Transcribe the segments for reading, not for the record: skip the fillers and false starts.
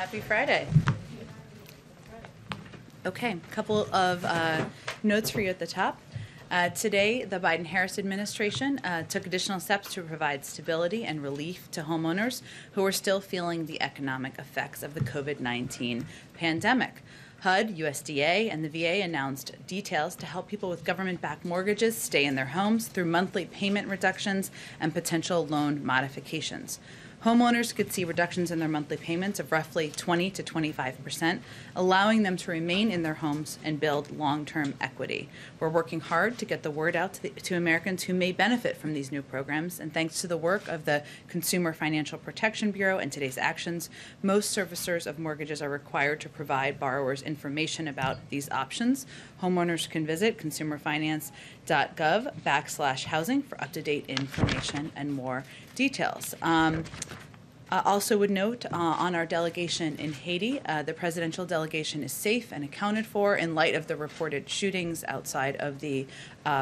Happy Friday. Okay, a couple of notes for you at the top. Today, the Biden-Harris administration took additional steps to provide stability and relief to homeowners who are still feeling the economic effects of the COVID-19 pandemic. HUD, USDA, and the VA announced details to help people with government-backed mortgages stay in their homes through monthly payment reductions and potential loan modifications. Homeowners could see reductions in their monthly payments of roughly 20 to 25%, allowing them to remain in their homes and build long-term equity. We're working hard to get the word out to Americans who may benefit from these new programs, and thanks to the work of the Consumer Financial Protection Bureau and today's actions, most servicers of mortgages are required to provide borrowers information about these options. Homeowners can visit consumerfinance.gov/housing for up-to-date information and more details. Also would note on our delegation in Haiti, the presidential delegation is safe and accounted for in light of the reported shootings outside of the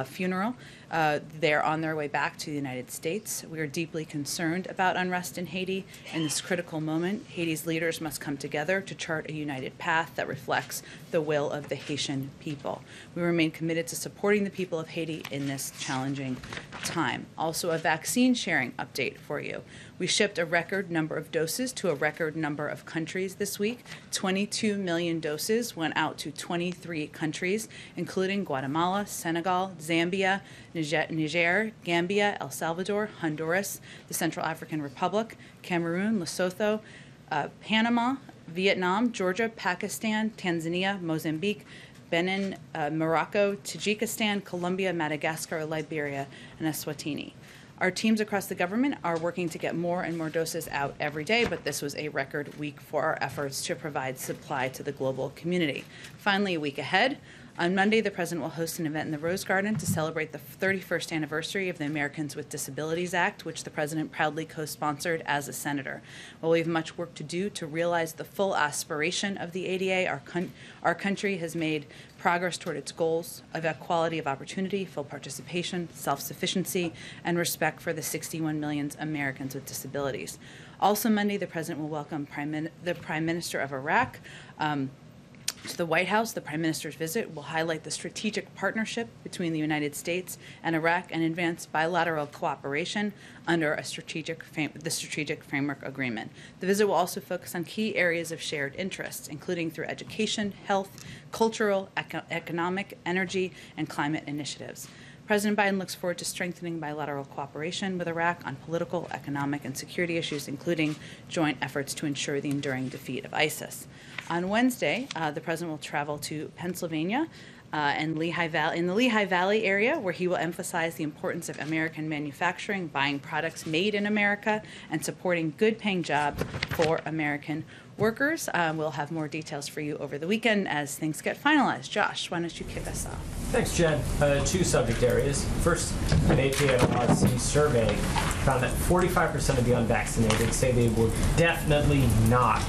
funeral. They're on their way back to the United States. We are deeply concerned about unrest in Haiti. In this critical moment, Haiti's leaders must come together to chart a united path that reflects the will of the Haitian people. We remain committed to supporting the people of Haiti in this challenging time. Also, a vaccine sharing update for you. We shipped a record number of doses to a record number of countries this week. 22 million doses went out to 23 countries, including Guatemala, Senegal, Zambia, Niger, Gambia, El Salvador, Honduras, the Central African Republic, Cameroon, Lesotho, Panama, Vietnam, Georgia, Pakistan, Tanzania, Mozambique, Benin, Morocco, Tajikistan, Colombia, Madagascar, Liberia, and Eswatini. Our teams across the government are working to get more and more doses out every day, but this was a record week for our efforts to provide supply to the global community. Finally, a week ahead, on Monday, the President will host an event in the Rose Garden to celebrate the 31st anniversary of the Americans with Disabilities Act, which the President proudly co-sponsored as a senator. While we have much work to do to realize the full aspiration of the ADA, our country has made progress toward its goals of equality of opportunity, full participation, self-sufficiency, and respect for the 61 million Americans with disabilities. Also Monday, the President will welcome the Prime Minister of Iraq to the White House. The Prime Minister's visit will highlight the strategic partnership between the United States and Iraq and advance bilateral cooperation under the Strategic Framework Agreement. The visit will also focus on key areas of shared interests, including through education, health, cultural, economic, energy, and climate initiatives. President Biden looks forward to strengthening bilateral cooperation with Iraq on political, economic, and security issues, including joint efforts to ensure the enduring defeat of ISIS. On Wednesday, the President will travel to Pennsylvania and in the Lehigh Valley area, where he will emphasize the importance of American manufacturing, buying products made in America, and supporting good-paying jobs for American workers. We'll have more details for you over the weekend as things get finalized. Josh, why don't you kick us off? Thanks, Jen. Two subject areas. First, an APLRC survey found that 45% of the unvaccinated say they will definitely not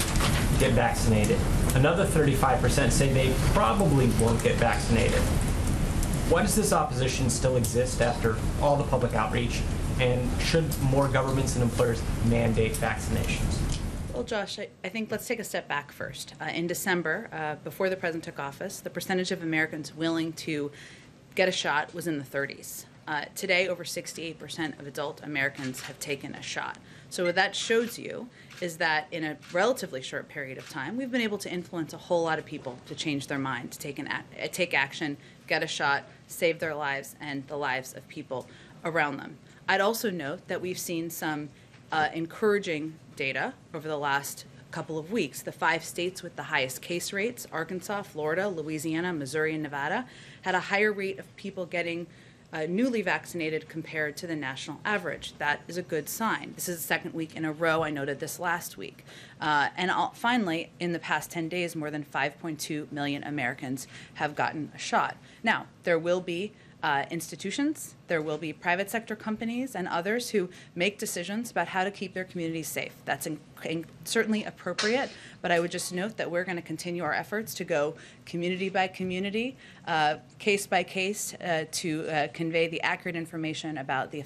get vaccinated. Another 35% say they probably won't get vaccinated. Why does this opposition still exist after all the public outreach? And should more governments and employers mandate vaccinations? Well, Josh, I think let's take a step back first. In December, before the President took office, the percentage of Americans willing to get a shot was in the 30s. Today, over 68% of adult Americans have taken a shot. So what that shows you is that in a relatively short period of time, we've been able to influence a whole lot of people to change their mind, to take action, get a shot, save their lives and the lives of people around them. I'd also note that we've seen some encouraging data over the last couple of weeks. The 5 states with the highest case rates, Arkansas, Florida, Louisiana, Missouri, and Nevada, had a higher rate of people getting newly vaccinated compared to the national average. That is a good sign. This is the second week in a row. I noted this last week. Finally, in the past 10 days, more than 5.2 million Americans have gotten a shot. Now, there will be institutions, there will be private sector companies and others who make decisions about how to keep their communities safe. That's certainly appropriate, but I would just note that we're going to continue our efforts to go community by community, case by case, to convey the accurate information about the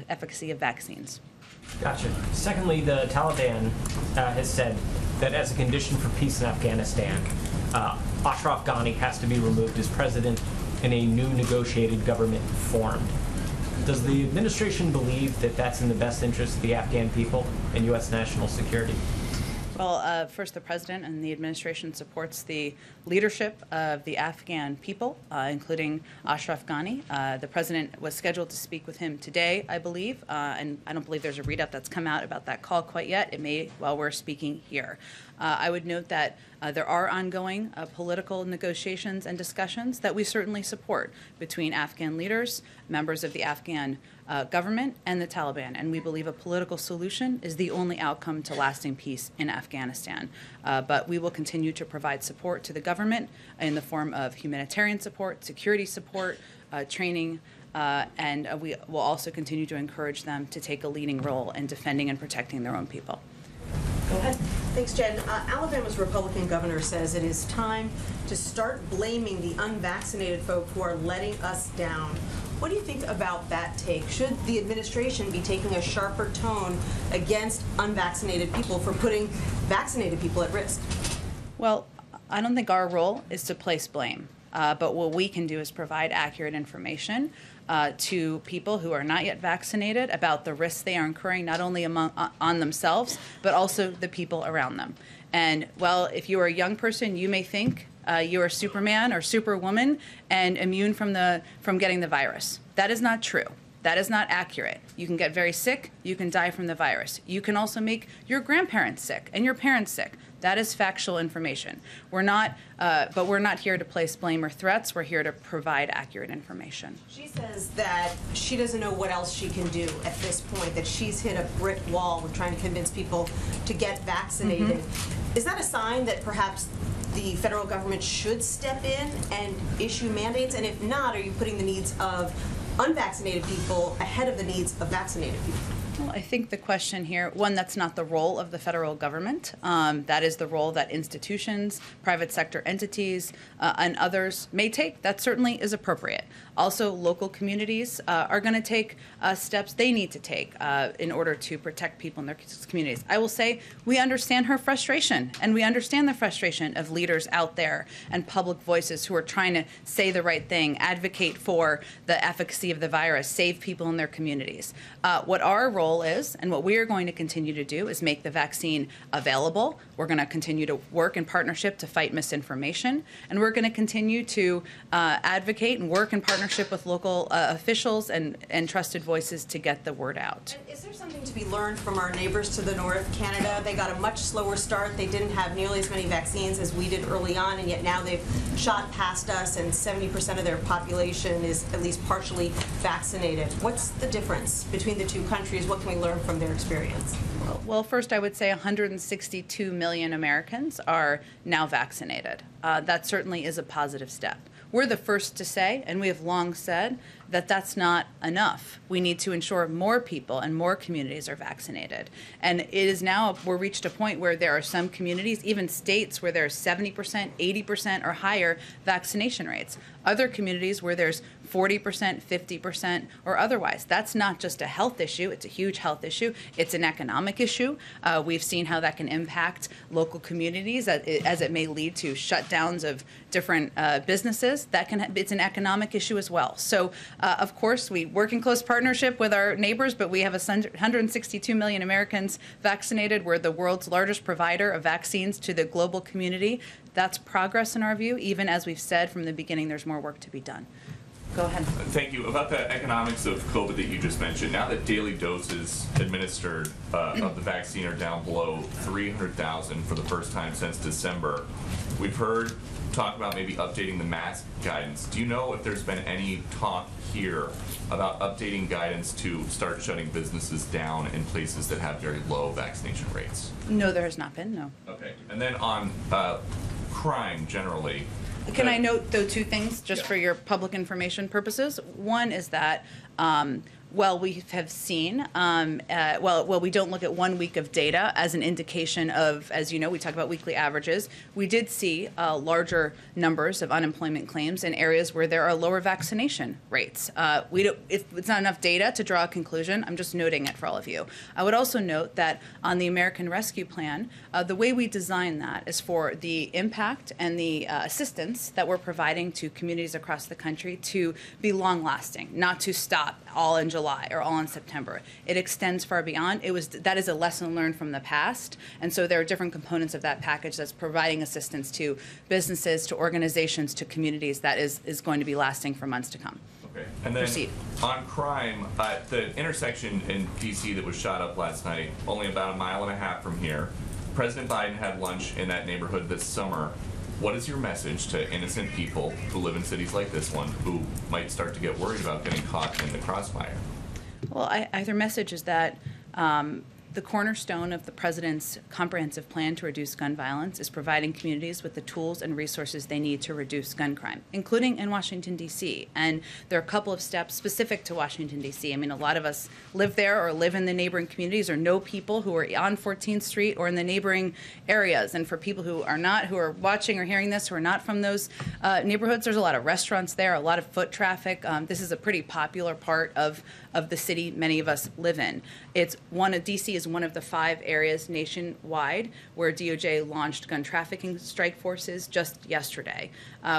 efficacy of vaccines. Gotcha. Secondly, the Taliban has said that as a condition for peace in Afghanistan, Ashraf Ghani has to be removed as president and a new negotiated government formed. Does the administration believe that that's in the best interest of the Afghan people and U.S. national security? Well, first, the president and the administration supports the leadership of the Afghan people, including Ashraf Ghani. The president was scheduled to speak with him today, I believe, and I don't believe there's a readout that's come out about that call quite yet. It may while we're speaking here. I would note that there are ongoing political negotiations and discussions that we certainly support between Afghan leaders, members of the Afghan government, and the Taliban. And we believe a political solution is the only outcome to lasting peace in Afghanistan. But we will continue to provide support to the government in the form of humanitarian support, security support, training, and we will also continue to encourage them to take a leading role in defending and protecting their own people. Go ahead. Thanks, Jen. Alabama's Republican governor says it is time to start blaming the unvaccinated folk who are letting us down. What do you think about that take? Should the administration be taking a sharper tone against unvaccinated people for putting vaccinated people at risk? Well, I don't think our role is to place blame, but what we can do is provide accurate information to people who are not yet vaccinated about the risks they are incurring, not only on themselves, but also the people around them. And, well, if you are a young person, you may think you are Superman or Superwoman and immune from getting the virus. That is not true. That is not accurate. You can get very sick. You can die from the virus. You can also make your grandparents sick and your parents sick. That is factual information. We're not here to place blame or threats. We're here to provide accurate information. She says that she doesn't know what else she can do at this point, that she's hit a brick wall with trying to convince people to get vaccinated. Mm-hmm. Is that a sign that perhaps the federal government should step in and issue mandates? And if not, are you putting the needs of unvaccinated people ahead of the needs of vaccinated people? Well, I think the question here, one, that's not the role of the federal government. That is the role that institutions, private sector entities, and others may take. That certainly is appropriate. Also, local communities are going to take steps they need to take in order to protect people in their communities. I will say we understand her frustration, and we understand the frustration of leaders out there and public voices who are trying to say the right thing, advocate for the efficacy of the virus, save people in their communities. What our role is, and what we are going to continue to do, is make the vaccine available. We're going to continue to work in partnership to fight misinformation, and we're going to continue to advocate and work in partnership with local officials and trusted voices to get the word out. And is there something to be learned from our neighbors to the north, Canada? They got a much slower start. They didn't have nearly as many vaccines as we did early on, and yet now they've shot past us, and 70% of their population is at least partially vaccinated. What's the difference between the two countries? What can we learn from their experience? Well, first, I would say 162 million Americans are now vaccinated. That certainly is a positive step. We're the first to say, and we have long said, that that's not enough. We need to ensure more people and more communities are vaccinated. And it is now, we're reached a point where there are some communities, even states, where there's 70%, 80% or higher vaccination rates. Other communities where there's 40%, 50% or otherwise. That's not just a health issue. It's a huge health issue. It's an economic issue. We've seen how that can impact local communities as it may lead to shutdowns of different businesses. It's an economic issue as well. So, of course, we work in close partnership with our neighbors, but we have 162 million Americans vaccinated. We're the world's largest provider of vaccines to the global community. That's progress in our view. Even as we've said from the beginning, there's more work to be done. Go ahead. Thank you. About the economics of COVID that you just mentioned, now that daily doses administered of the vaccine are down below 300,000 for the first time since December, we've heard talk about maybe updating the mask guidance. Do you know if there's been any talk here about updating guidance to start shutting businesses down in places that have very low vaccination rates? No, there has not been, no. Okay. And then on crime generally, can I note, though, two things just for your public information purposes? One is that Well, we have seen, we don't look at 1 week of data as an indication of, as you know, we talk about weekly averages. We did see larger numbers of unemployment claims in areas where there are lower vaccination rates. It's not enough data to draw a conclusion. I'm just noting it for all of you. I would also note that on the American Rescue Plan, the way we design that is for the impact and the assistance that we're providing to communities across the country to be long-lasting, not to stop all in July or all in September. It extends far beyond. That is a lesson learned from the past, and so there are different components of that package that's providing assistance to businesses, to organizations, to communities that is going to be lasting for months to come. Okay, and then Proceed. On crime, the intersection in D.C. that was shot up last night, only about 1.5 miles from here. President Biden had lunch in that neighborhood this summer. What is your message to innocent people who live in cities like this one who might start to get worried about getting caught in the crossfire? Well, their message is that the cornerstone of the president's comprehensive plan to reduce gun violence is providing communities with the tools and resources they need to reduce gun crime, including in Washington, D.C. And there are a couple of steps specific to Washington, D.C. I mean, a lot of us live there or live in the neighboring communities or know people who are on 14th Street or in the neighboring areas. And for people who are not, who are watching or hearing this, who are not from those neighborhoods, there's a lot of restaurants there, a lot of foot traffic. This is a pretty popular part of the city many of us live in. D.C. is one of the 5 areas nationwide where DOJ launched gun trafficking strike forces just yesterday,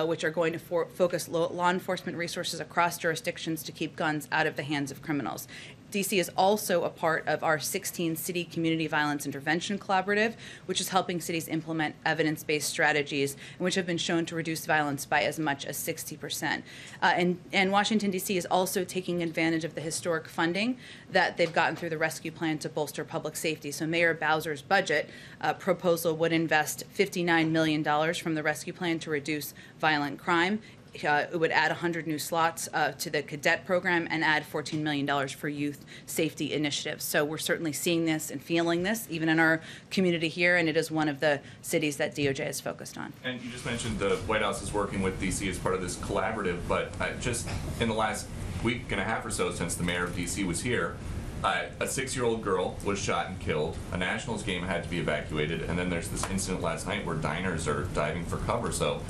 which are going to focus law enforcement resources across jurisdictions to keep guns out of the hands of criminals. DC is also a part of our 16-city community violence intervention collaborative, which is helping cities implement evidence-based strategies, which have been shown to reduce violence by as much as 60%. And Washington, D.C. is also taking advantage of the historic funding that they've gotten through the rescue plan to bolster public safety. So Mayor Bowser's budget proposal would invest $59 million from the rescue plan to reduce violent crime. It would add 100 new slots to the cadet program and add $14 million for youth safety initiatives. So we're certainly seeing this and feeling this even in our community here, and it is one of the cities that DOJ is focused on. And you just mentioned the White House is working with D.C. as part of this collaborative, but just in the last week and a half or so since the mayor of D.C. was here, a 6-year-old girl was shot and killed. A Nationals game had to be evacuated, and then there's this incident last night where diners are diving for cover. So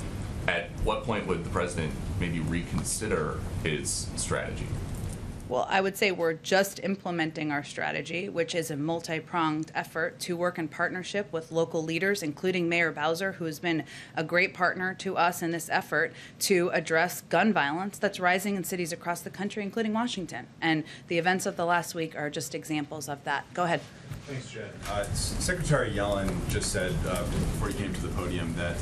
at what point would the president maybe reconsider his strategy? Well, I would say we're just implementing our strategy, which is a multi-pronged effort to work in partnership with local leaders, including Mayor Bowser, who has been a great partner to us in this effort to address gun violence that's rising in cities across the country, including Washington. And the events of the last week are just examples of that. Go ahead. Thanks, Jen. Secretary Yellen just said before he came to the podium that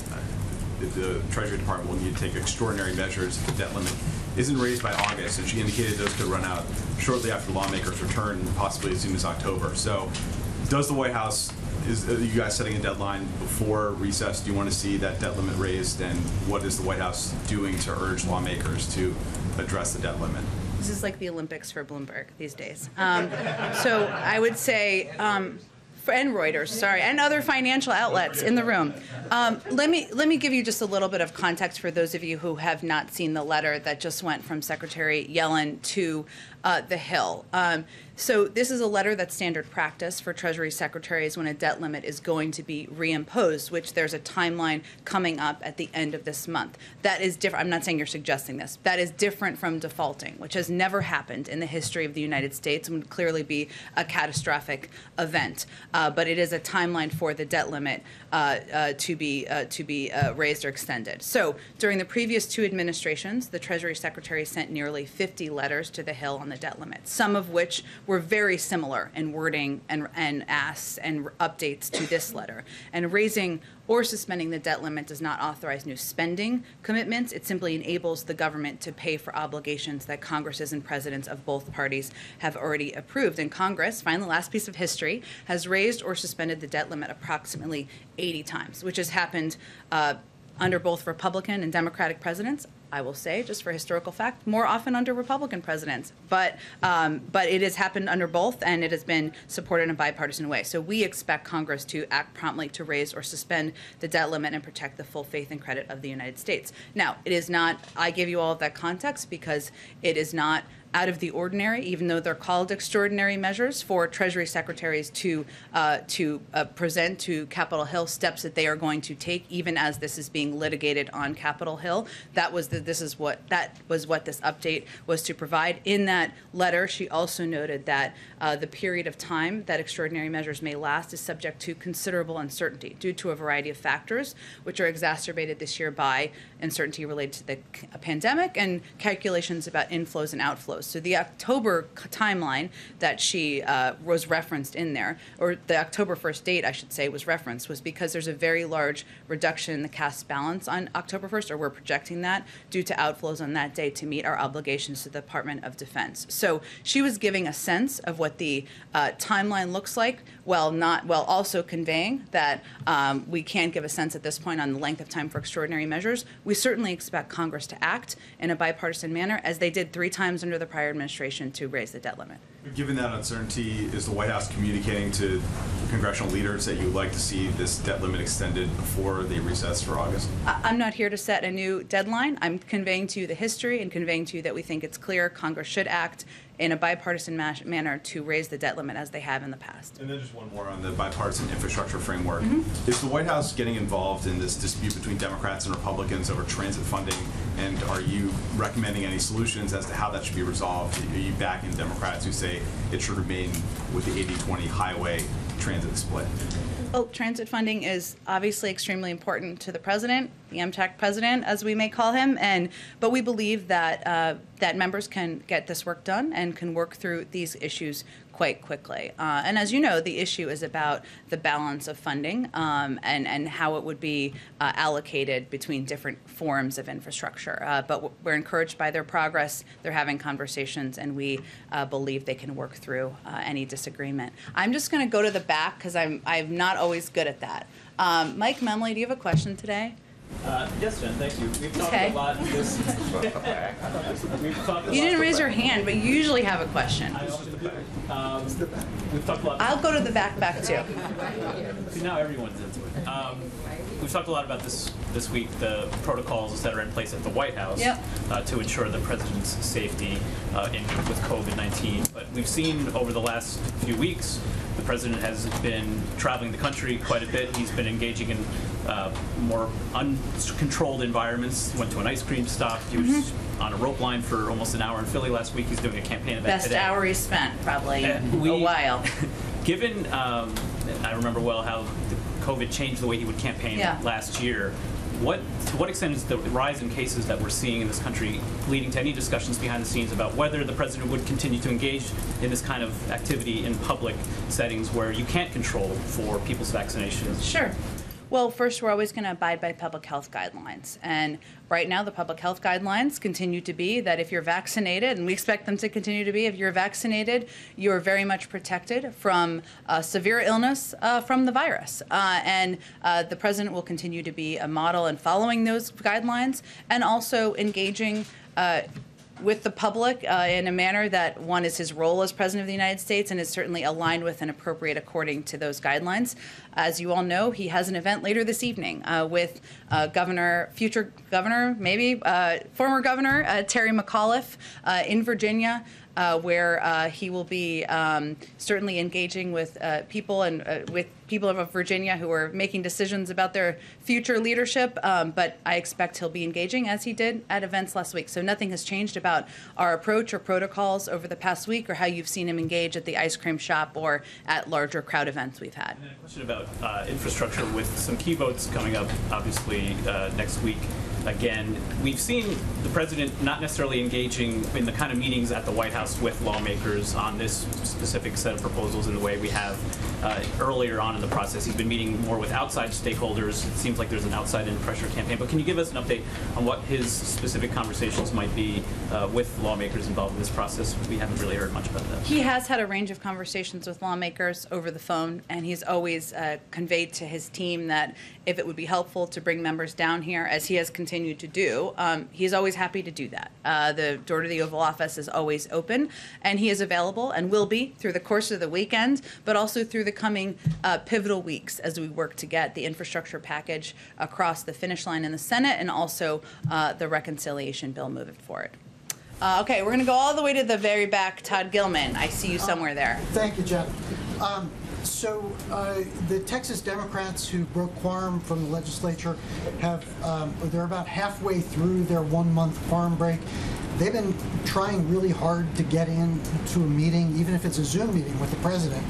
the Treasury Department will need to take extraordinary measures if the debt limit isn't raised by August, and she indicated those could run out shortly after lawmakers return, possibly as soon as October. So does the White House, are you guys setting a deadline before recess? Do you want to see that debt limit raised, and what is the White House doing to urge lawmakers to address the debt limit? This is like the Olympics for Bloomberg these days. So I would say, and Reuters, sorry, and other financial outlets in the room. Let me give you just a little bit of context for those of you who have not seen the letter that just went from Secretary Yellen to the Hill. So this is a letter that's standard practice for Treasury secretaries when a debt limit is going to be reimposed, which there's a timeline coming up at the end of this month. That is different. I'm not saying you're suggesting this. That is different from defaulting, which has never happened in the history of the United States and would clearly be a catastrophic event. But it is a timeline for the debt limit to be raised or extended. So during the previous 2 administrations, the Treasury Secretary sent nearly 50 letters to the Hill on the debt limit, some of which were very similar in wording and asks and updates to this letter. And raising or suspending the debt limit does not authorize new spending commitments. It simply enables the government to pay for obligations that Congresses and presidents of both parties have already approved. And Congress, finally, last piece of history, has raised or suspended the debt limit approximately 80 times, which has happened under both Republican and Democratic presidents. I will say, just for historical fact, more often under Republican presidents. But it has happened under both, and it has been supported in a bipartisan way. So we expect Congress to act promptly to raise or suspend the debt limit and protect the full faith and credit of the United States. Now, it is not, I give you all of that context because it is not out of the ordinary, even though they're called extraordinary measures, for Treasury secretaries to present to Capitol Hill steps that they are going to take, even as this is being litigated on Capitol Hill. That was what this update was to provide. In that letter, she also noted that the period of time that extraordinary measures may last is subject to considerable uncertainty due to a variety of factors, which are exacerbated this year by uncertainty related to the pandemic and calculations about inflows and outflows. So the October timeline that she was referenced in there, or the October 1st date, I should say, was referenced, was because there's a very large reduction in the cash balance on October 1st, or we're projecting that, due to outflows on that day to meet our obligations to the Department of Defense. So she was giving a sense of what the timeline looks like, while also conveying that we can't give a sense at this point on the length of time for extraordinary measures. We certainly expect Congress to act in a bipartisan manner, as they did 3 times under the prior administration, to raise the debt limit. Given that uncertainty, is the White House communicating to congressional leaders that you would like to see this debt limit extended before the recess for August? I'm not here to set a new deadline. I'm conveying to you the history and conveying to you that we think it's clear Congress should act in a bipartisan manner to raise the debt limit as they have in the past. And then just one more on the bipartisan infrastructure framework. Mm-hmm. Is the White House getting involved in this dispute between Democrats and Republicans over transit funding? And are you recommending any solutions as to how that should be resolved? Are you backing Democrats who say it should remain with the 80-20 highway transit split? Well, transit funding is obviously extremely important to the president, the MTAC president, as we may call him, but we believe that that members can get this work done and can work through these issues quite quickly. And as you know, the issue is about the balance of funding and how it would be allocated between different forms of infrastructure. But we're encouraged by their progress. They're having conversations, and we believe they can work through any disagreement. I'm just going to go to the back because I'm not always good at that. Mike Memley, do you have a question today? Yes, Jen, thank you. We've talked Okay. a lot this. You didn't raise your hand, but you usually have a question. I often do. We've talked a lot. I'll go to the back too. See, now everyone's into it. We've talked a lot about this week, the protocols that are in place at the White House to ensure the president's safety with COVID-19. But we've seen over the last few weeks, the president has been traveling the country quite a bit. He's been engaging in more uncontrolled environments. Went to an ice cream stop. He was on a rope line for almost an hour in Philly last week. He's doing a campaign event Best today. hour he spent, probably, in a while. Given, I remember well how the COVID changed the way he would campaign last year. To what extent is the rise in cases that we're seeing in this country leading to any discussions behind the scenes about whether the president would continue to engage in this kind of activity in public settings where you can't control for people's vaccinations? Sure. Well, first, we're always going to abide by public health guidelines. And right now, the public health guidelines continue to be that if you're vaccinated, and we expect them to continue to be, if you're vaccinated, you're very much protected from severe illness from the virus. And the president will continue to be a model in following those guidelines and also engaging with the public in a manner that, one, is his role as President of the United States and is certainly aligned with and appropriate according to those guidelines. As you all know, he has an event later this evening with future governor, maybe former governor Terry McAuliffe in Virginia, where he will be certainly engaging with people and with people of Virginia who are making decisions about their future leadership. But I expect he'll be engaging as he did at events last week. So nothing has changed about our approach or protocols over the past week or how you've seen him engage at the ice cream shop or at larger crowd events we've had. And then a question about infrastructure with some key votes coming up, obviously, next week. Again, we've seen the president not necessarily engaging in the kind of meetings at the White House with lawmakers on this specific set of proposals in the way we have earlier on in the process. He's been meeting more with outside stakeholders. It seems like there's an outside-in pressure campaign. But can you give us an update on what his specific conversations might be with lawmakers involved in this process? We haven't really heard much about that. He has had a range of conversations with lawmakers over the phone, and he's always conveyed to his team that if it would be helpful to bring members down here, as he has continued to do, he's always happy to do that. The door to the Oval Office is always open, and he is available and will be through the course of the weekend, but also through the coming pivotal weeks as we work to get the infrastructure package across the finish line in the Senate and also the reconciliation bill moving forward. Okay, we're going to go all the way to the very back. Todd Gilman, I see you somewhere there. Thank you, Jen. The Texas Democrats who broke quorum from the legislature they're about halfway through their 1-month quorum break. They've been trying really hard to get into a meeting, even if it's a Zoom meeting with the president.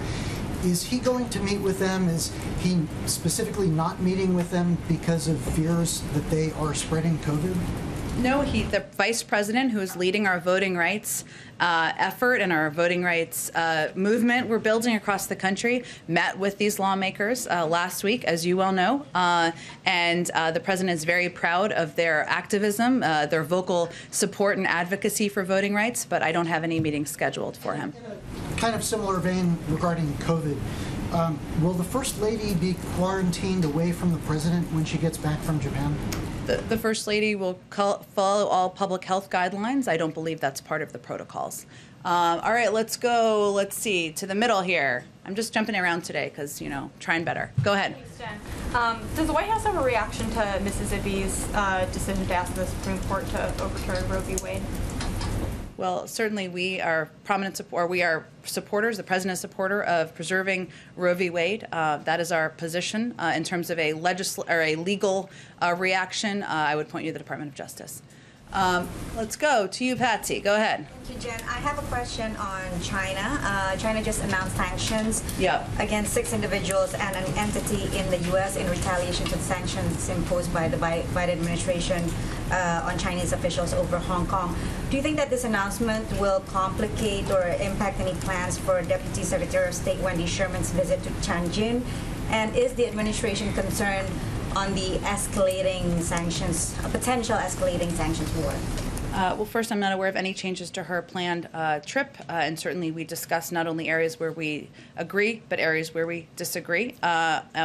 Is he going to meet with them? Is he specifically not meeting with them because of fears that they are spreading COVID? No, the vice president, who is leading our voting rights effort and our voting rights movement we're building across the country, met with these lawmakers last week, as you well know. And the president is very proud of their activism, their vocal support and advocacy for voting rights, but I don't have any meetings scheduled for him. In a kind of similar vein regarding COVID, will the First Lady be quarantined away from the president when she gets back from Japan? The First Lady will follow all public health guidelines. I don't believe that's part of the protocols. All right, let's go, let's see, to the middle here. I'm just jumping around today because, trying better. Go ahead. Thanks, Jen. Does the White House have a reaction to Mississippi's decision to ask the Supreme Court to overturn Roe v. Wade? Well, certainly we are supporters. The president is a supporter of preserving Roe v. Wade. That is our position in terms of a legal reaction. I would point you to the Department of Justice. Let's go to you, Patsy. Go ahead. Thank you, Jen. I have a question on China. China just announced sanctions against 6 individuals and an entity in the U.S. in retaliation to the sanctions imposed by the Biden administration on Chinese officials over Hong Kong. Do you think that this announcement will complicate or impact any plans for Deputy Secretary of State Wendy Sherman's visit to Tianjin? And is the administration concerned on the escalating sanctions, a potential escalating sanctions war? Well, first, I'm not aware of any changes to her planned trip, and certainly we discuss not only areas where we agree, but areas where we disagree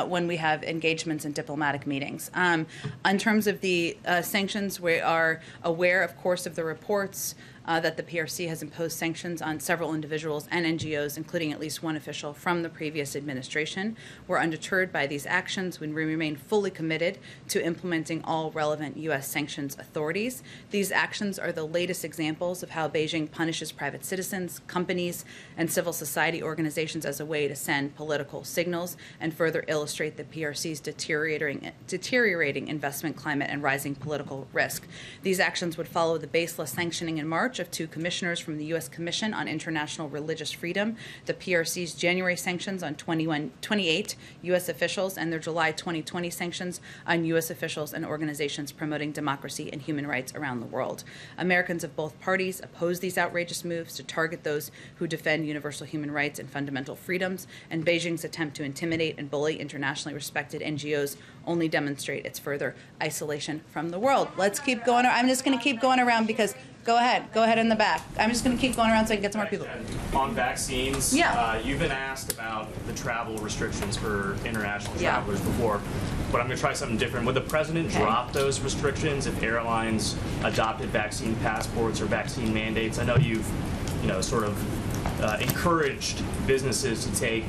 when we have engagements and diplomatic meetings. In terms of the sanctions, we are aware, of course, of the reports that the PRC has imposed sanctions on several individuals and NGOs, including at least one official from the previous administration. We're undeterred by these actions when we remain fully committed to implementing all relevant U.S. sanctions authorities. These actions are the latest examples of how Beijing punishes private citizens, companies, and civil society organizations as a way to send political signals and further illustrate the PRC's deteriorating investment climate and rising political risk. These actions would follow the baseless sanctioning in March of 2 commissioners from the U.S. Commission on International Religious Freedom, the PRC's January sanctions on 28 U.S. officials, and their July 2020 sanctions on U.S. officials and organizations promoting democracy and human rights around the world. Americans of both parties oppose these outrageous moves to target those who defend universal human rights and fundamental freedoms, and Beijing's attempt to intimidate and bully internationally respected NGOs only demonstrate its further isolation from the world. Let's keep going. I'm just going to keep going around because Go ahead in the back. I'm just going to keep going around so I can get some more people. On vaccines, you've been asked about the travel restrictions for international travelers before, but I'm going to try something different. Would the president drop those restrictions if airlines adopted vaccine passports or vaccine mandates? I know you've, sort of encouraged businesses to take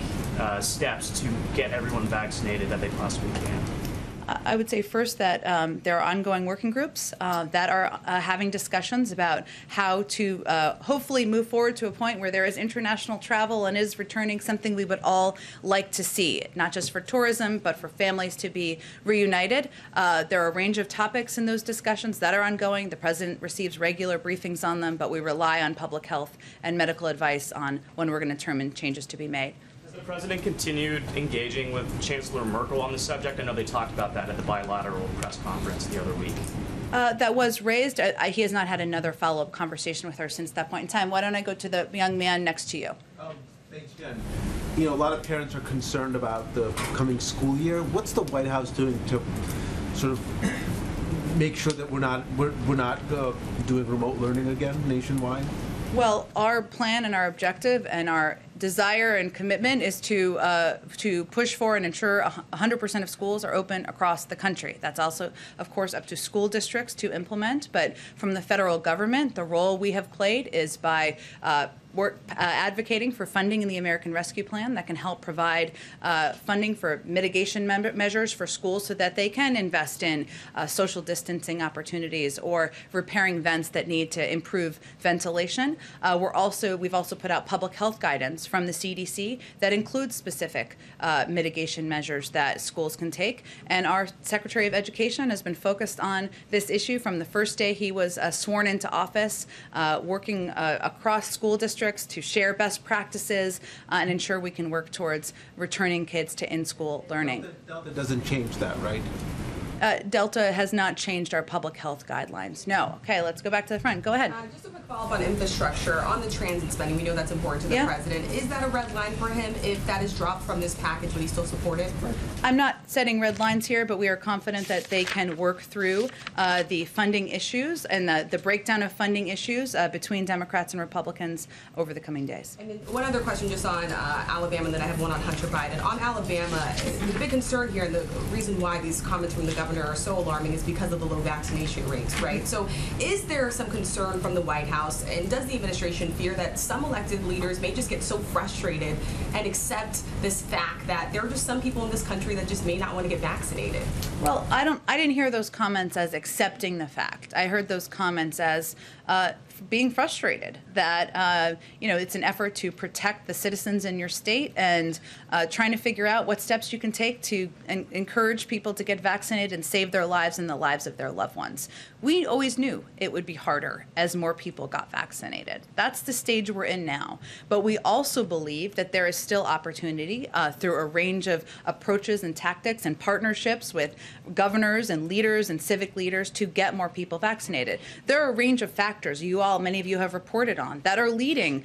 steps to get everyone vaccinated that they possibly can. I would say first that there are ongoing working groups that are having discussions about how to hopefully move forward to a point where there is international travel and is returning, something we would all like to see, not just for tourism, but for families to be reunited. There are a range of topics in those discussions that are ongoing. The president receives regular briefings on them, but we rely on public health and medical advice on when we're going to determine changes to be made. The president continued engaging with Chancellor Merkel on the subject. I know they talked about that at the bilateral press conference the other week. That was raised. He has not had another follow-up conversation with her since that point in time. Why don't I go to the young man next to you? Thanks, Jen. A lot of parents are concerned about the coming school year. What's the White House doing to sort of make sure that we're not doing remote learning again nationwide? Well, our plan and our objective and our desire and commitment is to push for and ensure 100% of schools are open across the country. That's also, of course, up to school districts to implement. But from the federal government, the role we have played is by advocating for funding in the American Rescue Plan that can help provide funding for mitigation measures for schools so that they can invest in social distancing opportunities or repairing vents that need to improve ventilation. We've also put out public health guidance from the CDC that includes specific mitigation measures that schools can take. And our Secretary of Education has been focused on this issue from the first day he was sworn into office, working across school districts to share best practices and ensure we can work towards returning kids to in-school learning. Delta doesn't change that, right? Delta has not changed our public health guidelines. No. Okay, let's go back to the front. Go ahead. Just a quick follow-up on infrastructure. On the transit spending, we know that's important to the president. Is that a red line for him if that is dropped from this package, would he still support it? I'm not setting red lines here, but we are confident that they can work through the funding issues and the breakdown of funding issues between Democrats and Republicans over the coming days. And then one other question just on Alabama, and then I have one on Hunter Biden. On Alabama, the big concern here, and the reason why these comments from the governor are so alarming is because of the low vaccination rates, right? So is there some concern from the White House, and does the administration fear that some elected leaders may just get so frustrated and accept this fact that there are just some people in this country that just may not want to get vaccinated? Well, I didn't hear those comments as accepting the fact. I heard those comments as being frustrated that it's an effort to protect the citizens in your state and trying to figure out what steps you can take to encourage people to get vaccinated and save their lives and the lives of their loved ones. We always knew it would be harder as more people got vaccinated. That's the stage we're in now. But we also believe that there is still opportunity through a range of approaches and tactics and partnerships with governors and leaders and civic leaders to get more people vaccinated. There are a range of factors many of you have reported on that are leading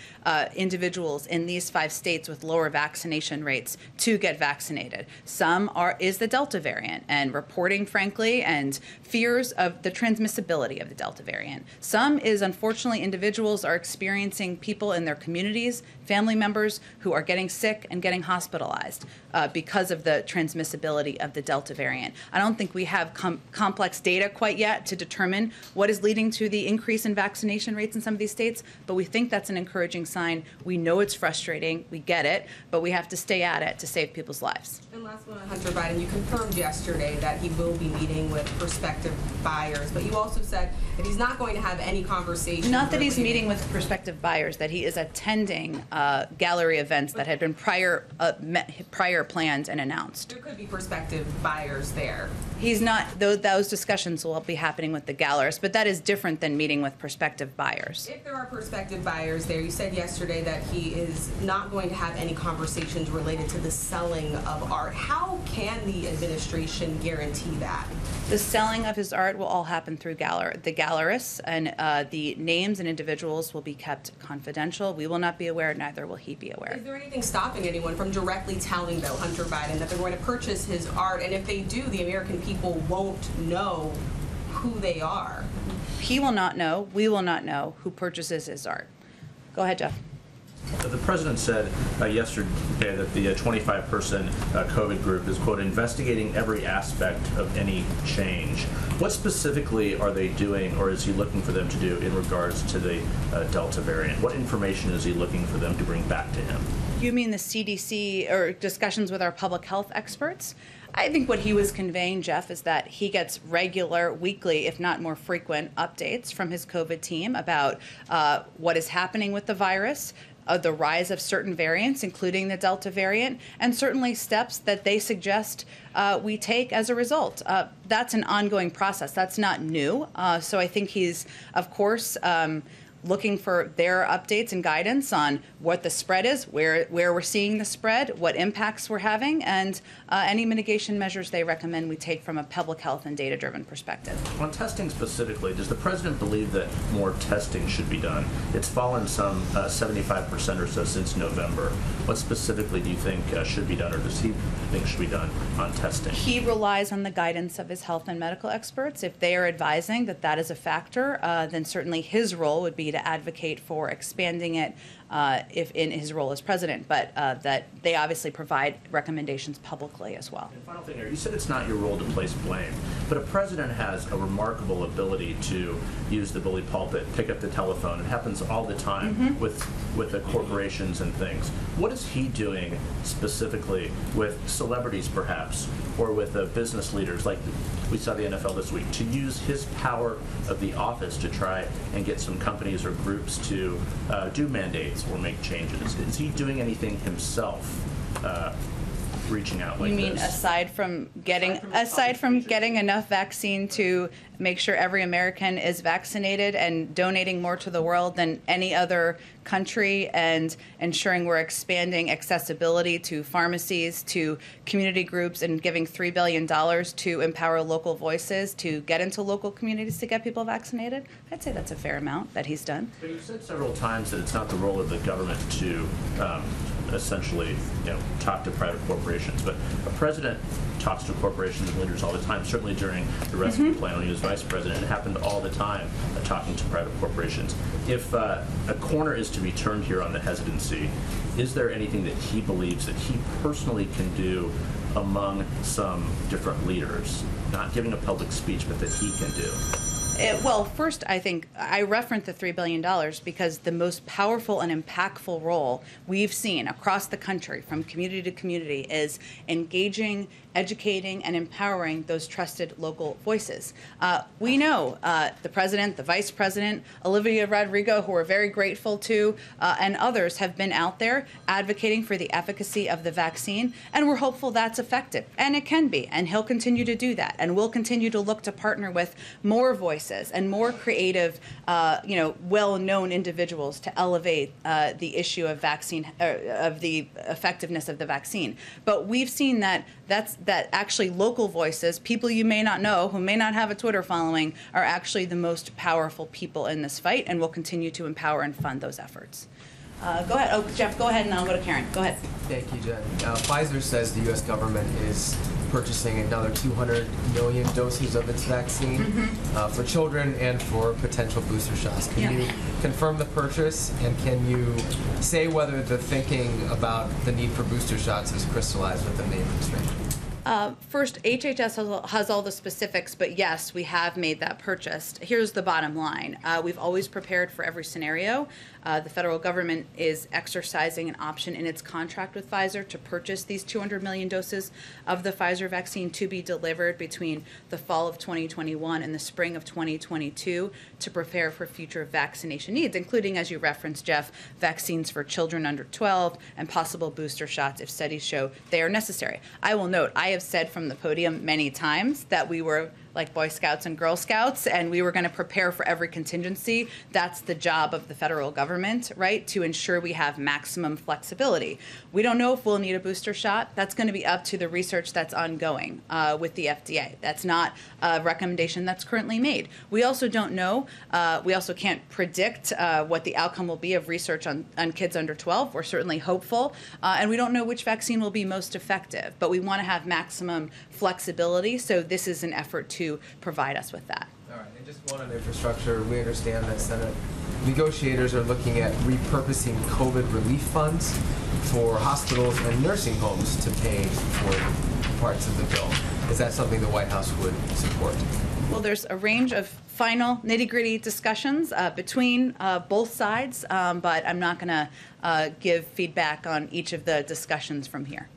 individuals in these 5 states with lower vaccination rates to get vaccinated. Some is the Delta variant and reporting, frankly, and fears of the transmissibility of the Delta variant. Some is, unfortunately, individuals are experiencing people in their communities, family members who are getting sick and getting hospitalized because of the transmissibility of the Delta variant. I don't think we have complex data quite yet to determine what is leading to the increase in vaccination rates in some of these states, but we think that's an encouraging sign. We know it's frustrating, we get it, but we have to stay at it to save people's lives. And last one on Hunter Biden, you confirmed yesterday that he will be meeting with prospective buyers, but you also said that he's not going to have any conversation. Not that he's meeting with prospective buyers, that he is attending gallery events that had been prior planned and announced. There could be prospective buyers there. He's not, those discussions will be happening with the gallerists, but that is different than meeting with prospective buyers. If there are prospective buyers there, you said yesterday that he is not going to have any conversations related to the selling of art. How can the administration guarantee that? The selling of his art will all happen through the gallerists, and the names and individuals will be kept confidential. We will not be aware, neither will he be aware. Is there anything stopping anyone from directly telling, though, Hunter Biden that they're going to purchase his art, and if they do, the American people won't know who they are? He will not know, we will not know who purchases his art. Go ahead, Jeff. The president said yesterday that the 25-person COVID group is, quote, investigating every aspect of any change. What specifically are they doing, or is he looking for them to do in regards to the Delta variant? What information is he looking for them to bring back to him? You mean the CDC or discussions with our public health experts? I think what he was conveying, Jeff, is that he gets regular, weekly, if not more frequent, updates from his COVID team about what is happening with the virus, the rise of certain variants, including the Delta variant, and certainly steps that they suggest we take as a result. That's an ongoing process. That's not new. So I think he's, of course, looking for their updates and guidance on what the spread is, where we're seeing the spread, what impacts we're having, and any mitigation measures they recommend we take from a public health and data-driven perspective. On testing specifically, does the president believe that more testing should be done? It's fallen some 75% or so since November. What specifically do you think should be done, or does he think should be done on testing? He relies on the guidance of his health and medical experts. If they are advising that that is a factor, then certainly his role would be to advocate for expanding it if in his role as president, but that they obviously provide recommendations publicly as well. And final thing here, you said it's not your role to place blame, but a president has a remarkable ability to use the bully pulpit, pick up the telephone. It happens all the time with the corporations and things. What is he doing specifically with celebrities, perhaps, or with business leaders like we saw the NFL this week, to use his power of the office to try and get some companies or groups to do mandates or make changes? Is he doing anything himself, reaching out like this? You mean aside from getting enough vaccine to make sure every American is vaccinated and donating more to the world than any other country, and ensuring we're expanding accessibility to pharmacies, to community groups, and giving $3 billion to empower local voices to get into local communities to get people vaccinated? I'd say that's a fair amount that he's done. But you've said several times that it's not the role of the government to essentially, talk to private corporations. But a president talks to corporations and leaders all the time. Certainly during the rescue plan when he was vice president, it happened all the time, talking to private corporations. If a corner is to be turned here on the hesitancy, is there anything that he believes that he personally can do among some different leaders, not giving a public speech, but that he can do? Well, first, I think I referenced the $3 billion because the most powerful and impactful role we've seen across the country from community to community is engaging, educating, and empowering those trusted local voices. We know the president, the vice president, Olivia Rodrigo, who we're very grateful to, and others have been out there advocating for the efficacy of the vaccine, and we're hopeful that's effective. And it can be, and he'll continue to do that. And we'll continue to look to partner with more voices and more creative, well-known individuals to elevate the issue of vaccine, of the effectiveness of the vaccine. But we've seen that actually local voices, people you may not know, who may not have a Twitter following, are actually the most powerful people in this fight, and we'll continue to empower and fund those efforts. Go ahead. Oh, Jeff, go ahead, and I'll go to Karen. Go ahead. Thank you, Jen. Pfizer says the U.S. government is purchasing another 200 million doses of its vaccine for children and for potential booster shots. Can you confirm the purchase, and can you say whether the thinking about the need for booster shots is crystallized within the administration? First, HHS has all the specifics, but yes, we have made that purchase. Here's the bottom line. We've always prepared for every scenario. The federal government is exercising an option in its contract with Pfizer to purchase these 200 million doses of the Pfizer vaccine to be delivered between the fall of 2021 and the spring of 2022 to prepare for future vaccination needs, including, as you referenced, Jeff, vaccines for children under 12 and possible booster shots if studies show they are necessary. I will note, I have said from the podium many times that we were like Boy Scouts and Girl Scouts, and we were going to prepare for every contingency. That's the job of the federal government, right, to ensure we have maximum flexibility. We don't know if we'll need a booster shot. That's going to be up to the research that's ongoing with the FDA. That's not a recommendation that's currently made. We also don't know. We also can't predict what the outcome will be of research on kids under 12. We're certainly hopeful, and we don't know which vaccine will be most effective, but we want to have maximum flexibility, so this is an effort to provide us with that. All right, and just one on infrastructure. We understand that Senate negotiators are looking at repurposing COVID relief funds for hospitals and nursing homes to pay for parts of the bill. Is that something the White House would support? Well, there's a range of final nitty-gritty discussions between both sides, but I'm not going to give feedback on each of the discussions from here.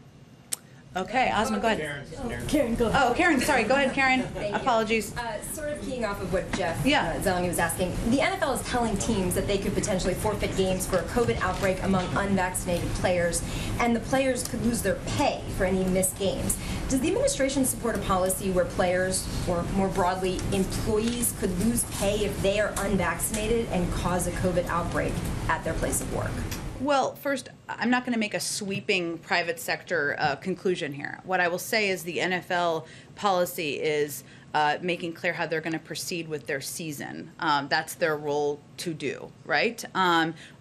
Okay, Ozma, go ahead. Karen, go ahead. Oh, Karen, sorry. Go ahead, Karen. Thank you. Apologies. Sort of keying off of what Jeff Zeleny was asking, the NFL is telling teams that they could potentially forfeit games for a COVID outbreak among unvaccinated players, and the players could lose their pay for any missed games. Does the administration support a policy where players, or more broadly, employees, could lose pay if they are unvaccinated and cause a COVID outbreak at their place of work? Well, first, I'm not going to make a sweeping private sector conclusion here. What I will say is the NFL policy is making clear how they're going to proceed with their season. That's their role to do, right?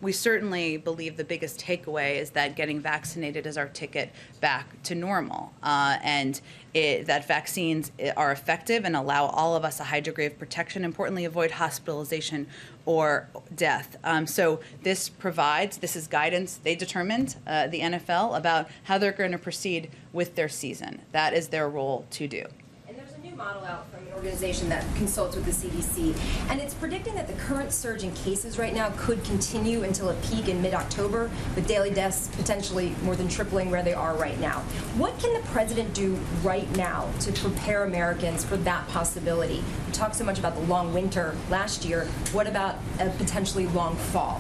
We certainly believe the biggest takeaway is that getting vaccinated is our ticket back to normal, and that vaccines are effective and allow all of us a high degree of protection, importantly avoid hospitalization or death. So this is guidance they determined, the NFL, about how they're going to proceed with their season. That is their role to do. Model out from an organization that consults with the CDC, and it's predicting that the current surge in cases right now could continue until a peak in mid-October, with daily deaths potentially more than tripling where they are right now. What can the president do right now to prepare Americans for that possibility? We talked so much about the long winter last year. What about a potentially long fall?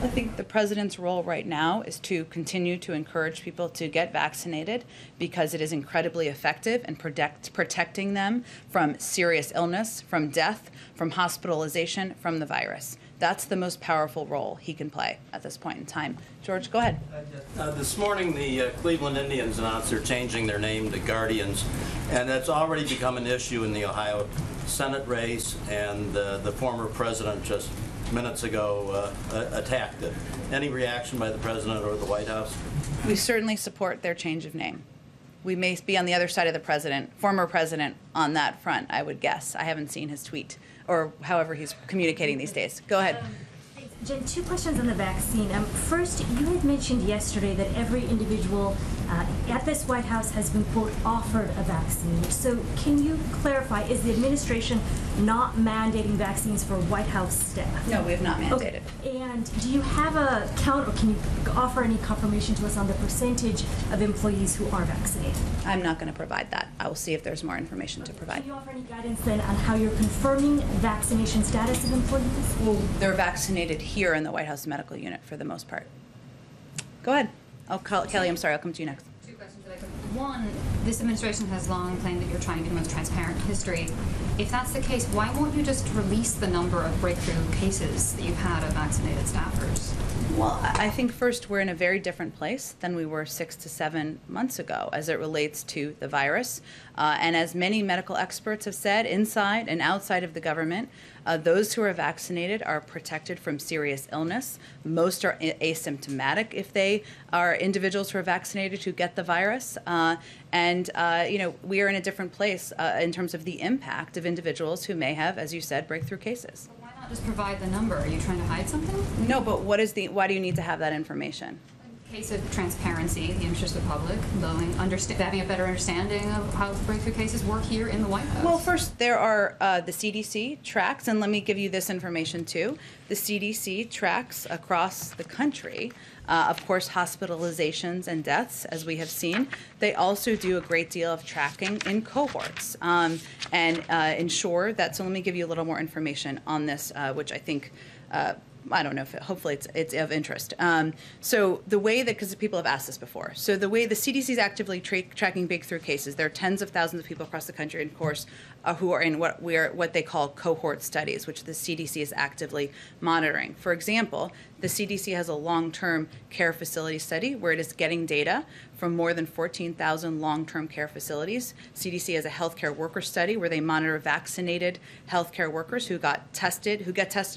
I think the president's role right now is to continue to encourage people to get vaccinated because it is incredibly effective in protecting them from serious illness, from death, from hospitalization, from the virus. That's the most powerful role he can play at this point in time. George, go ahead. This morning, the Cleveland Indians announced they're changing their name to Guardians, and that's already become an issue in the Ohio Senate race, and the former president just minutes ago attacked it. Any reaction by the president or the White House? We certainly support their change of name. We may be on the other side of the former president on that front, I would guess. I haven't seen his tweet or however he's communicating these days. Go ahead. Jen, two questions on the vaccine. First, you had mentioned yesterday that every individual at this White House has been, quote, offered a vaccine. So can you clarify, is the administration not mandating vaccines for White House staff? No, we have not mandated. Okay. And do you have a count, or can you offer any confirmation to us on the percentage of employees who are vaccinated? I'm not going to provide that. I will see if there's more information to provide. Can you offer any guidance then on how you're confirming vaccination status of employees? Well, they're vaccinated here in the White House Medical Unit for the most part. Go ahead. Kelly, I'm sorry, I'll come to you next. Two questions that I could. One, this administration has long claimed that you're trying to be the most transparent in history. If that's the case, why won't you just release the number of breakthrough cases that you've had of vaccinated staffers? Well, I think first we're in a very different place than we were 6 to 7 months ago as it relates to the virus. And as many medical experts have said, inside and outside of the government, those who are vaccinated are protected from serious illness. Most are asymptomatic if they are individuals who are vaccinated who get the virus. We are in a different place in terms of the impact of individuals who may have, as you said, breakthrough cases. So why not just provide the number? Are you trying to hide something? No, but why do you need to have that information? Case of transparency, the interest of the public, having a better understanding of how breakthrough cases work here in the White House. Well, first, there are the CDC tracks, and let me give you this information too. The CDC tracks across the country, of course, hospitalizations and deaths, as we have seen. They also do a great deal of tracking in cohorts and ensure that, so let me give you a little more information on this, which I think I don't know if hopefully it's of interest. So the way that, because people have asked this before, so the way the CDC is actively tracking breakthrough cases, there are tens of thousands of people across the country, of course, who are in what they call cohort studies, which the CDC is actively monitoring. For example, the CDC has a long-term care facility study where it is getting data from more than 14,000 long-term care facilities. CDC has a healthcare worker study where they monitor vaccinated healthcare workers who get tested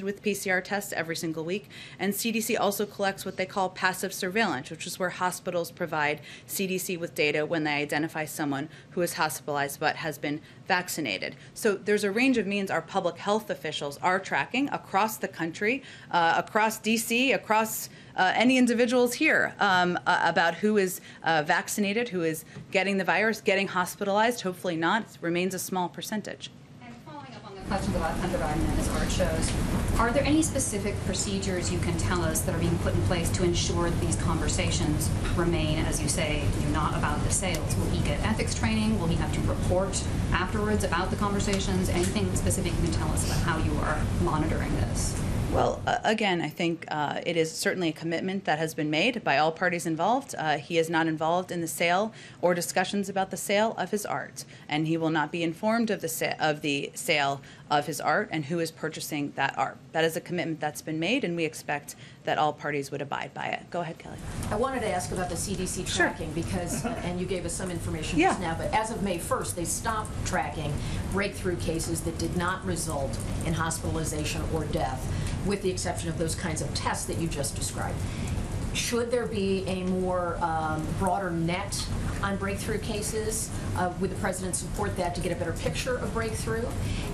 with PCR tests every single week. And CDC also collects what they call passive surveillance, which is where hospitals provide CDC with data when they identify someone who is hospitalized but has been vaccinated. So there's a range of means our public health officials are tracking across the country, across DC, across any individuals here about who is vaccinated, who is getting the virus, getting hospitalized. Hopefully not. It remains a small percentage. And following up on the questions about Hunter Biden and his art shows, are there any specific procedures you can tell us that are being put in place to ensure that these conversations remain, as you say, not about the sales? Will he get ethics training? Will he have to report afterwards about the conversations? Anything specific you can tell us about how you are monitoring this? Well, again, I think it is certainly a commitment that has been made by all parties involved. He is not involved in the sale or discussions about the sale of his art, and he will not be informed of the sale of his art and who is purchasing that art. That is a commitment that's been made, and we expect that all parties would abide by it. Go ahead, Kelly. I wanted to ask about the CDC Sure. tracking because, and you gave us some information Yeah. just now, but as of May 1st, they stopped tracking breakthrough cases that did not result in hospitalization or death, with the exception of those kinds of tests that you just described. Should there be a more broader net on breakthrough cases? Would the president support that to get a better picture of breakthrough?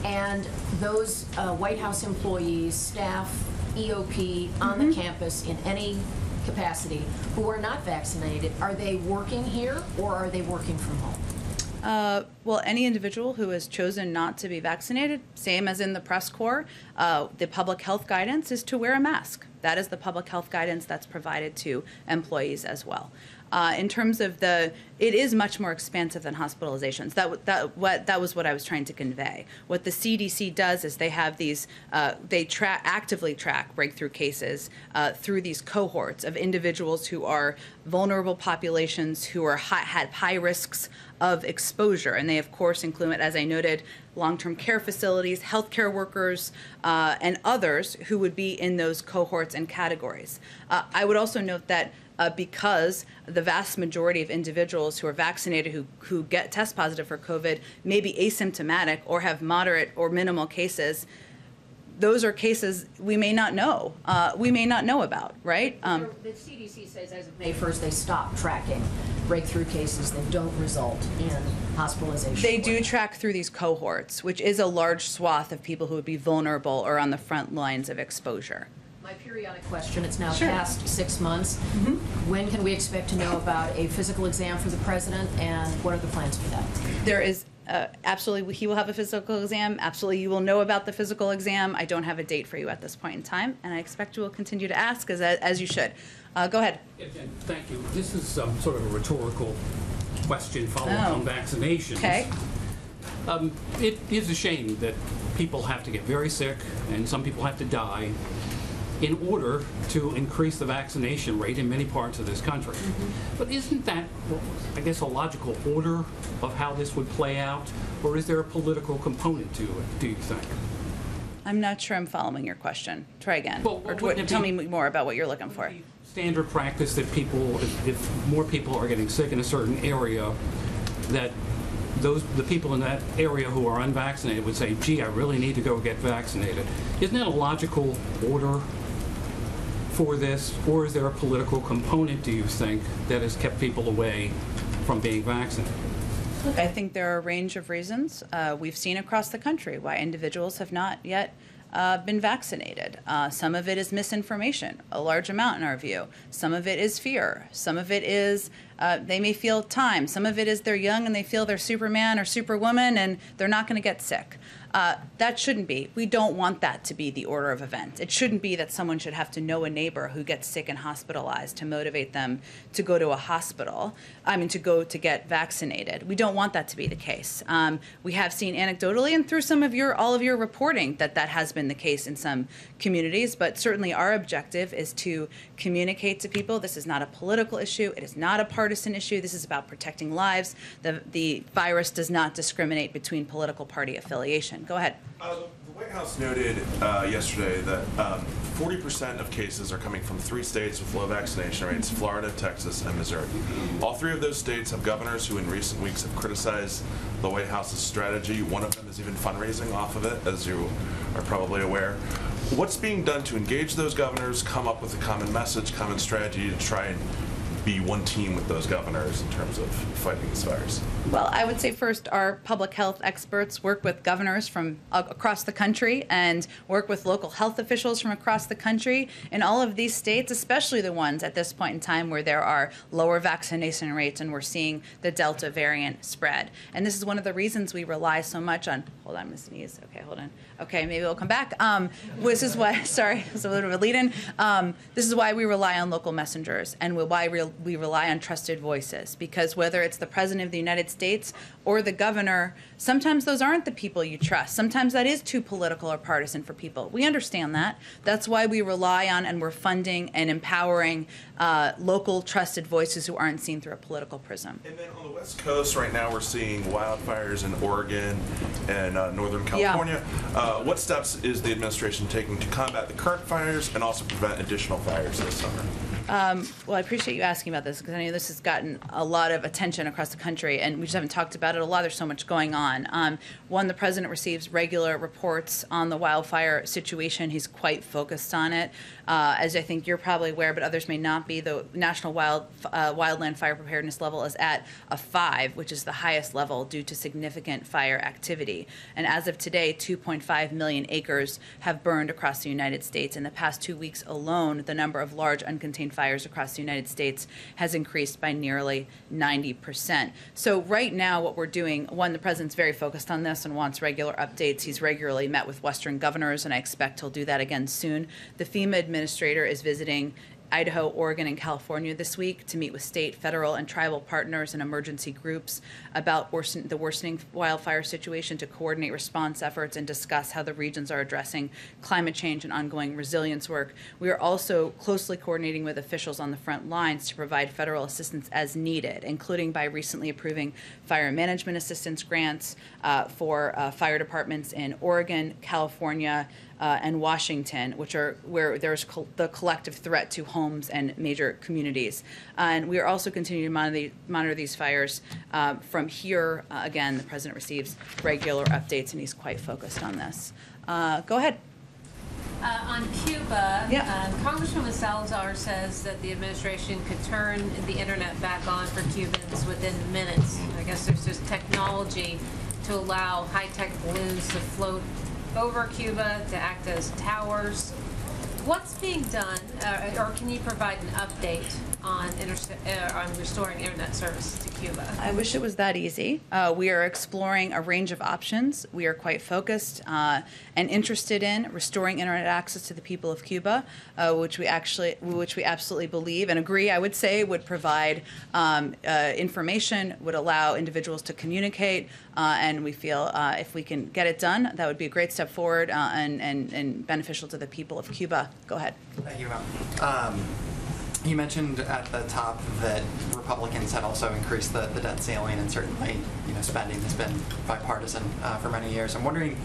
And those White House employees, staff, EOP on the campus in any capacity who are not vaccinated, are they working here or are they working from home? Well, any individual who has chosen not to be vaccinated, same as in the press corps, the public health guidance is to wear a mask. That is the public health guidance that's provided to employees as well. In terms of it is much more expansive than hospitalizations. That was what I was trying to convey. What the CDC does is they have these, they actively track breakthrough cases through these cohorts of individuals who are vulnerable populations who are had high risks of exposure. And they, of course, include, as I noted, long-term care facilities, healthcare workers, and others who would be in those cohorts and categories. I would also note that because the vast majority of individuals who are vaccinated who get test positive for COVID may be asymptomatic or have moderate or minimal cases, those are cases we may not know. We may not know about, right? The CDC says as of May 1st they stopped tracking breakthrough cases that don't result in hospitalization. They do track through these cohorts, which is a large swath of people who would be vulnerable or on the front lines of exposure. My periodic question, it's now Sure. past 6 months. When can we expect to know about a physical exam for the president, and what are the plans for that? There is absolutely, he will have a physical exam. Absolutely, you will know about the physical exam. I don't have a date for you at this point in time, and I expect you will continue to ask as you should. Go ahead. Again, thank you. This is sort of a rhetorical question following on vaccinations. Okay. It is a shame that people have to get very sick and some people have to die in order to increase the vaccination rate in many parts of this country. But isn't that, I guess, a logical order of how this would play out? Or is there a political component to it, do you think? I'm not sure I'm following your question. Try again. Well, or tell me more about what you're looking for. Standard practice that people, if more people are getting sick in a certain area, that the people in that area who are unvaccinated would say, gee, I really need to go get vaccinated. Isn't that a logical order for this, or is there a political component, do you think, that has kept people away from being vaccinated? Look, I think there are a range of reasons we've seen across the country why individuals have not yet been vaccinated. Some of it is misinformation, a large amount in our view. Some of it is fear. Some of it is they may feel time. Some of it is they're young and they feel they're Superman or Superwoman and they're not going to get sick. That shouldn't be. We don't want that to be the order of events. It shouldn't be that someone should have to know a neighbor who gets sick and hospitalized to motivate them to go to a hospital, to go to get vaccinated. We don't want that to be the case. We have seen anecdotally and through all of your reporting that has been the case in some communities, but certainly our objective is to communicate to people this is not a political issue, it is not a partisan issue, this is about protecting lives. The virus does not discriminate between political party affiliation. Go ahead. The White House noted yesterday that 40% of cases are coming from 3 states with low vaccination rates, Florida, Texas, and Missouri. All 3 of those states have governors who in recent weeks have criticized the White House's strategy. One of them is even fundraising off of it, as you are probably aware. What's being done to engage those governors, come up with a common message, common strategy to try and be one team with those governors in terms of fighting this virus? Well, I would say first our public health experts work with governors from across the country and work with local health officials from across the country in all of these states, especially the ones at this point in time where there are lower vaccination rates and we're seeing the Delta variant spread. And this is one of the reasons we rely so much on, hold on, I'm gonna sneeze. Okay, hold on. Okay, maybe we'll come back. This is why, sorry, it was a little bit of a lead-in. This is why we rely on local messengers and why we rely on trusted voices, because whether it's the President of the United States or the governor, sometimes those aren't the people you trust. Sometimes that is too political or partisan for people. We understand that. That's why we rely on and we're funding and empowering local trusted voices who aren't seen through a political prism. And then on the West Coast right now we're seeing wildfires in Oregon and Northern California. What steps is the administration taking to combat the current fires and also prevent additional fires this summer? Well, I appreciate you asking about this, because I know this has gotten a lot of attention across the country, and we just haven't talked about it a lot. There's so much going on. One, the president receives regular reports on the wildfire situation. He's quite focused on it. As I think you're probably aware, but others may not be, the national wildland fire preparedness level is at a 5, which is the highest level due to significant fire activity. And as of today, 2.5 million acres have burned across the United States. In the past 2 weeks alone, the number of large uncontained fires across the United States has increased by nearly 90%. So right now what we're doing, one, the president's very focused on this and wants regular updates. He's regularly met with Western governors, and I expect he'll do that again soon. The FEMA administrator is visiting Idaho, Oregon, and California this week to meet with state, federal, and tribal partners and emergency groups about the worsening wildfire situation, to coordinate response efforts and discuss how the regions are addressing climate change and ongoing resilience work. We are also closely coordinating with officials on the front lines to provide federal assistance as needed, including by recently approving fire management assistance grants for fire departments in Oregon, California, and Washington, which are where there's the collective threat to homes and major communities. And we are also continuing to monitor these fires from here. Again, the president receives regular updates, and he's quite focused on this. Go ahead. On Cuba, Congresswoman Salazar says that the administration could turn the internet back on for Cubans within minutes. I guess there's just technology to allow high-tech balloons to float over Cuba to act as towers. What's being done, or can you provide an update on restoring internet service to Cuba? I wish it was that easy. We are exploring a range of options. We are quite focused and interested in restoring internet access to the people of Cuba, which we absolutely believe and agree, I would say, would provide information, would allow individuals to communicate, and we feel if we can get it done, that would be a great step forward and beneficial to the people of Cuba. Go ahead. Thank you, ma'am. You mentioned at the top that Republicans had also increased the debt ceiling, and certainly, spending has been bipartisan for many years. I'm wondering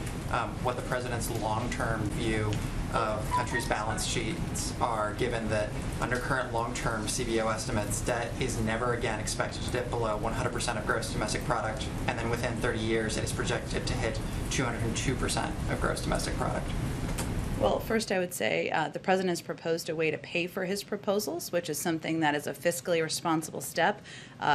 what the president's long-term view of countries' balance sheets are, given that under current long-term CBO estimates, debt is never again expected to dip below 100% of gross domestic product, and then within 30 years, it is projected to hit 202% of gross domestic product. Well, first I would say the president has proposed a way to pay for his proposals, which is something that is a fiscally responsible step.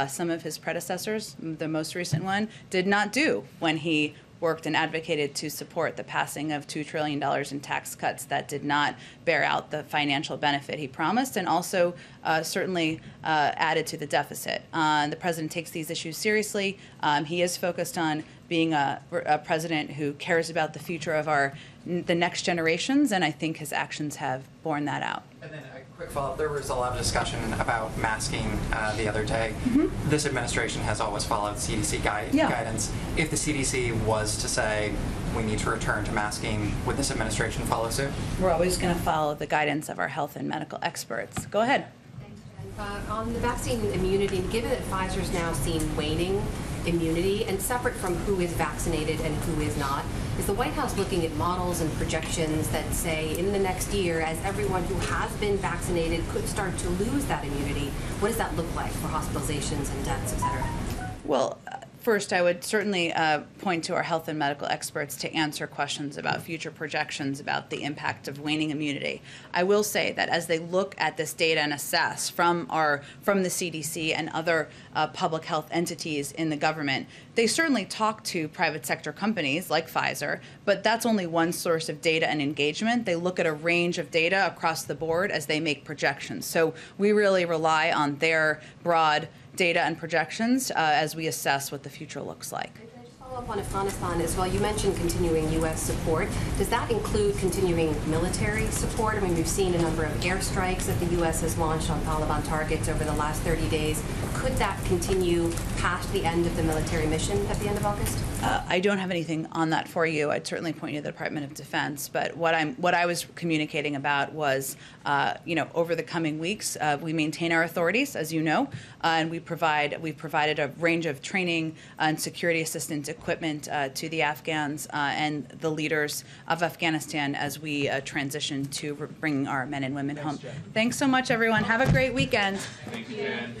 Some of his predecessors, the most recent one, did not do when he worked and advocated to support the passing of $2 trillion in tax cuts that did not bear out the financial benefit he promised, and also certainly added to the deficit. The president takes these issues seriously. He is focused on being a president who cares about the future of the next generations, and I think his actions have borne that out. And then a quick follow-up, there was a lot of discussion about masking the other day. This administration has always followed CDC guidance. If the CDC was to say we need to return to masking, would this administration follow suit? We're always going to follow the guidance of our health and medical experts. Go ahead. On the vaccine immunity, given that Pfizer's now seen waning immunity, and separate from who is vaccinated and who is not, is the White House looking at models and projections that say in the next year, as everyone who has been vaccinated could start to lose that immunity, what does that look like for hospitalizations and deaths, et cetera? Well, first, I would certainly point to our health and medical experts to answer questions about future projections about the impact of waning immunity. I will say that as they look at this data and assess from the CDC and other public health entities in the government, they certainly talk to private sector companies like Pfizer, but that's only one source of data and engagement. They look at a range of data across the board as they make projections. So we really rely on their broad data and projections as we assess what the future looks like. Follow up on Afghanistan as well. You mentioned continuing U.S. support. Does that include continuing military support? I mean, we've seen a number of airstrikes that the U.S. has launched on Taliban targets over the last 30 days. Could that continue past the end of the military mission at the end of August? I don't have anything on that for you. I'd certainly point you to the Department of Defense. But what I was communicating about was, over the coming weeks, we maintain our authorities, as you know, and we've provided a range of training and security assistance equipment to the Afghans and the leaders of Afghanistan as we transition to bringing our men and women home. Thanks so much, everyone. Have a great weekend. Thank you, Jen.